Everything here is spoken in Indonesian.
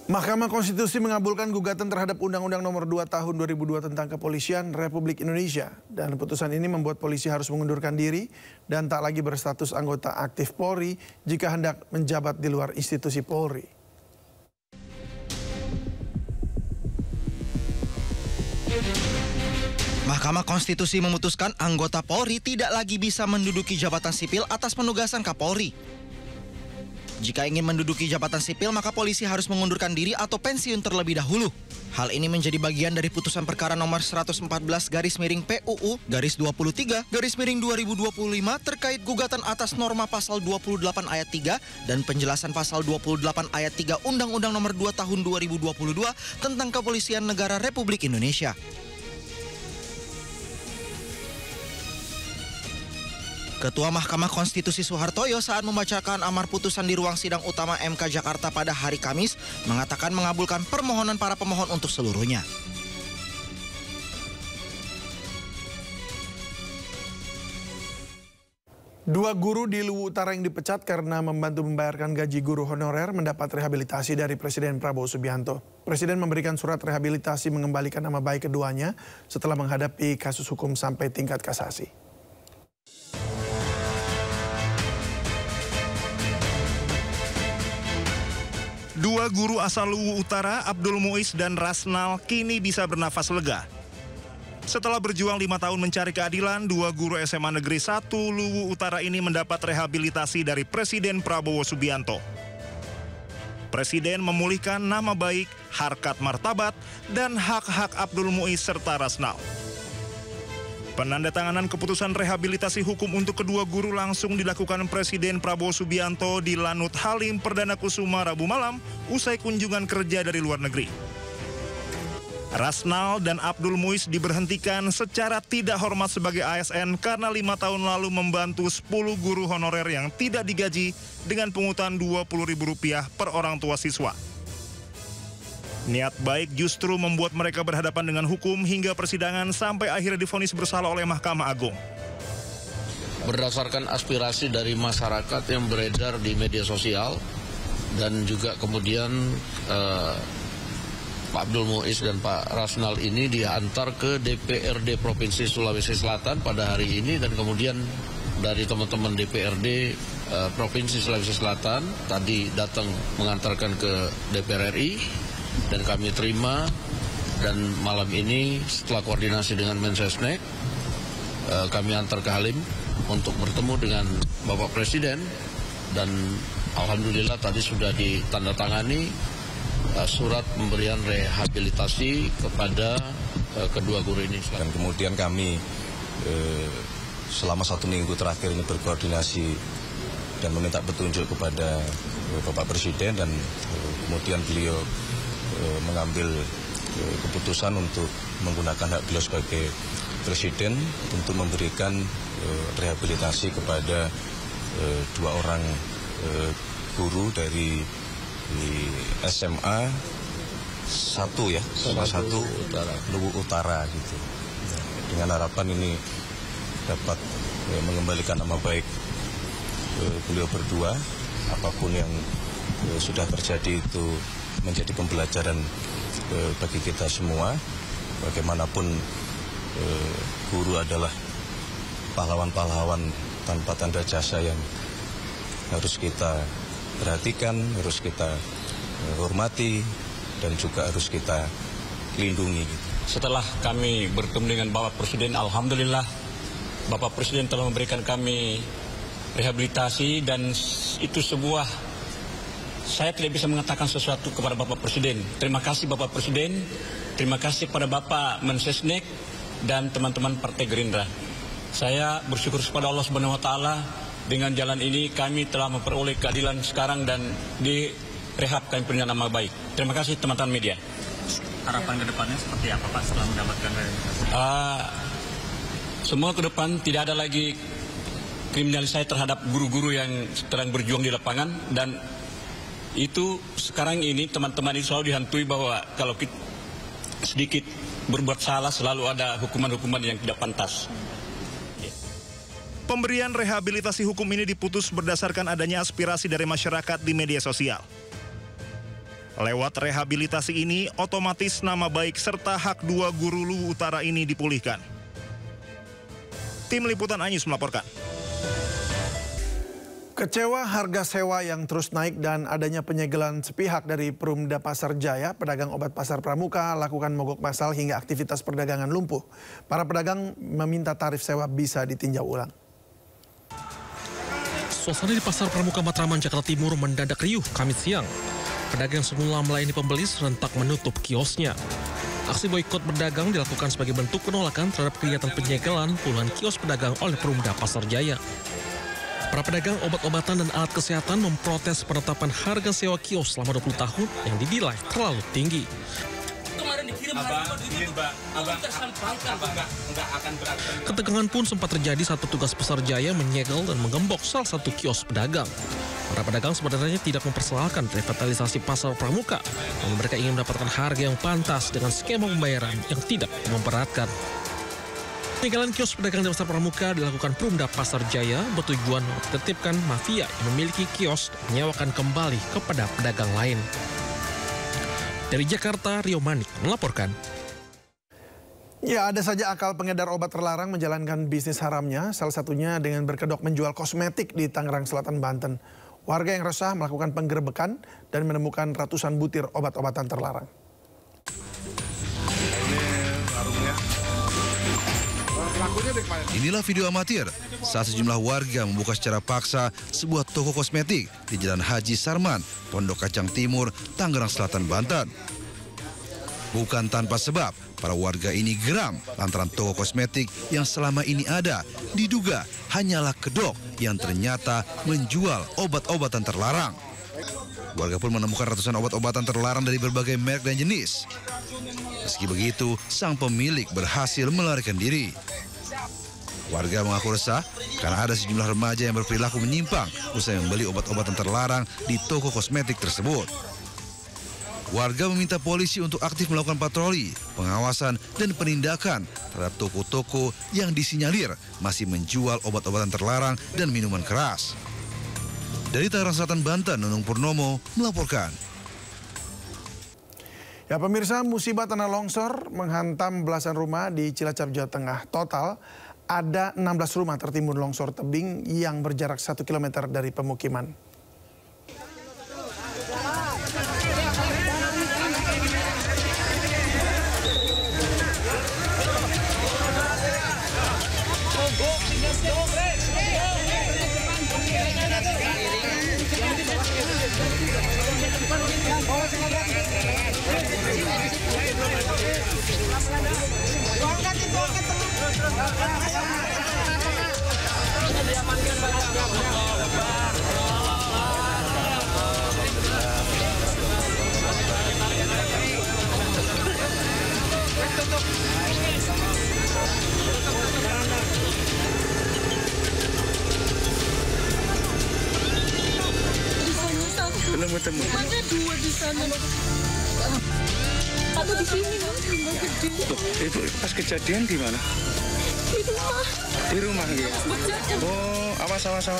Mahkamah Konstitusi mengabulkan gugatan terhadap Undang-Undang Nomor 2 Tahun 2002 tentang Kepolisian Republik Indonesia. Dan putusan ini membuat polisi harus mengundurkan diri dan tak lagi berstatus anggota aktif Polri jika hendak menjabat di luar institusi Polri. Mahkamah Konstitusi memutuskan anggota Polri tidak lagi bisa menduduki jabatan sipil atas penugasan Kapolri. Jika ingin menduduki jabatan sipil, maka polisi harus mengundurkan diri atau pensiun terlebih dahulu. Hal ini menjadi bagian dari putusan perkara nomor 114/PUU-23/2025 terkait gugatan atas norma pasal 28 ayat 3 dan penjelasan pasal 28 ayat 3 Undang-Undang Nomor 2 Tahun 2022 tentang Kepolisian Negara Republik Indonesia. Ketua Mahkamah Konstitusi Soehartoyo saat membacakan amar putusan di ruang sidang utama MK Jakarta pada hari Kamis mengatakan mengabulkan permohonan para pemohon untuk seluruhnya. Dua guru di Luwu Utara yang dipecat karena membantu membayarkan gaji guru honorer mendapat rehabilitasi dari Presiden Prabowo Subianto. Presiden memberikan surat rehabilitasi mengembalikan nama baik keduanya setelah menghadapi kasus hukum sampai tingkat kasasi. Dua guru asal Luwu Utara, Abdul Muiz dan Rasnal, kini bisa bernafas lega. Setelah berjuang 5 tahun mencari keadilan, dua guru SMA Negeri 1 Luwu Utara ini mendapat rehabilitasi dari Presiden Prabowo Subianto. Presiden memulihkan nama baik, harkat martabat, dan hak-hak Abdul Muiz serta Rasnal. Penandatanganan keputusan rehabilitasi hukum untuk kedua guru langsung dilakukan Presiden Prabowo Subianto di Lanut Halim Perdana Kusuma Rabu malam usai kunjungan kerja dari luar negeri. Rasnal dan Abdul Muiz diberhentikan secara tidak hormat sebagai ASN karena 5 tahun lalu membantu 10 guru honorer yang tidak digaji dengan pungutan Rp20.000 per orang tua siswa. Niat baik justru membuat mereka berhadapan dengan hukum hingga persidangan sampai akhirnya divonis bersalah oleh Mahkamah Agung. Berdasarkan aspirasi dari masyarakat yang beredar di media sosial dan juga kemudian Pak Abdul Muiz dan Pak Rasnal ini diantar ke DPRD Provinsi Sulawesi Selatan pada hari ini dan kemudian dari teman-teman DPRD Provinsi Sulawesi Selatan tadi datang mengantarkan ke DPR RI. Dan kami terima dan malam ini setelah koordinasi dengan Mensesnek kami antar ke Halim untuk bertemu dengan Bapak Presiden dan alhamdulillah tadi sudah ditandatangani surat pemberian rehabilitasi kepada kedua guru ini. Dan kemudian kami selama 1 minggu terakhir ini berkoordinasi dan meminta petunjuk kepada Bapak Presiden dan kemudian beliau mengambil keputusan untuk menggunakan hak beliau sebagai presiden untuk memberikan rehabilitasi kepada 2 orang guru dari SMA 1 ya, SMA 1 Luwu Utara gitu. Dengan harapan ini dapat mengembalikan nama baik beliau berdua, apapun yang sudah terjadi itu menjadi pembelajaran bagi kita semua. Bagaimanapun guru adalah pahlawan-pahlawan tanpa tanda jasa yang harus kita perhatikan, harus kita hormati, dan juga harus kita lindungi. Setelah kami bertemu dengan Bapak Presiden, alhamdulillah Bapak Presiden telah memberikan kami rehabilitasi dan itu sebuah, saya tidak bisa mengatakan sesuatu kepada Bapak Presiden. Terima kasih Bapak Presiden, terima kasih kepada Bapak Mensesnek dan teman-teman Partai Gerindra. Saya bersyukur kepada Allah Subhanahu wa taala dengan jalan ini kami telah memperoleh keadilan sekarang dan direhab kami punya nama baik. Terima kasih teman-teman media. Harapan ke depannya seperti apa Pak setelah mendapatkan rehabilitasi? Semua ke depan tidak ada lagi kriminalisasi terhadap guru-guru yang sedang berjuang di lapangan dan itu sekarang ini teman-teman ini selalu dihantui bahwa kalau kita sedikit berbuat salah selalu ada hukuman-hukuman yang tidak pantas. Pemberian rehabilitasi hukum ini diputus berdasarkan adanya aspirasi dari masyarakat di media sosial. Lewat rehabilitasi ini, otomatis nama baik serta hak 2 guru Luwu Utara ini dipulihkan. Tim Liputan Anyus melaporkan. Kecewa harga sewa yang terus naik dan adanya penyegelan sepihak dari Perumda Pasar Jaya, pedagang obat Pasar Pramuka lakukan mogok massal hingga aktivitas perdagangan lumpuh. Para pedagang meminta tarif sewa bisa ditinjau ulang. Suasana di Pasar Pramuka Matraman, Jakarta Timur mendadak riuh Kamis siang. Pedagang semula melayani pembeli serentak menutup kiosnya. Aksi boikot berdagang dilakukan sebagai bentuk penolakan terhadap kegiatan penyegelan puluhan kios pedagang oleh Perumda Pasar Jaya. Para pedagang obat-obatan dan alat kesehatan memprotes penetapan harga sewa kios selama 20 tahun yang dinilai terlalu tinggi. Ketegangan pun sempat terjadi saat petugas Pasar Jaya menyegel dan menggembok salah satu kios pedagang. Para pedagang sebenarnya tidak mempersoalkan revitalisasi Pasar Pramuka, namun mereka ingin mendapatkan harga yang pantas dengan skema pembayaran yang tidak memberatkan. Penyegelan kios pedagang di Pasar Pramuka dilakukan Perumda Pasar Jaya bertujuan menertibkan mafia yang memiliki kios dan menyewakan kembali kepada pedagang lain. Dari Jakarta, Rio Manik melaporkan. Ya, ada saja akal pengedar obat terlarang menjalankan bisnis haramnya, salah satunya dengan berkedok menjual kosmetik di Tangerang Selatan, Banten. Warga yang resah melakukan penggerebekan dan menemukan ratusan butir obat-obatan terlarang. Inilah video amatir saat sejumlah warga membuka secara paksa sebuah toko kosmetik di Jalan Haji Sarman, Pondok Kacang Timur, Tangerang Selatan, Banten. Bukan tanpa sebab, para warga ini geram lantaran toko kosmetik yang selama ini ada diduga hanyalah kedok yang ternyata menjual obat-obatan terlarang. Warga pun menemukan ratusan obat-obatan terlarang dari berbagai merek dan jenis. Meski begitu, sang pemilik berhasil melarikan diri. Warga mengaku resah karena ada sejumlah remaja yang berperilaku menyimpang usai membeli obat-obatan terlarang di toko kosmetik tersebut. Warga meminta polisi untuk aktif melakukan patroli, pengawasan, dan penindakan terhadap toko-toko yang disinyalir masih menjual obat-obatan terlarang dan minuman keras. Dari Tangerang Selatan, Banten, Nunung Purnomo melaporkan. Ya, pemirsa, musibah tanah longsor menghantam belasan rumah di Cilacap, Jawa Tengah. Total ada 16 rumah tertimbun longsor tebing yang berjarak 1 km dari pemukiman. Belum ketemu. Ada 2 di sana. Satu di sini, rumah gede. Ibu pas kejadian di mana? Di rumah. Di rumah gitu. Oh, awas. Awas.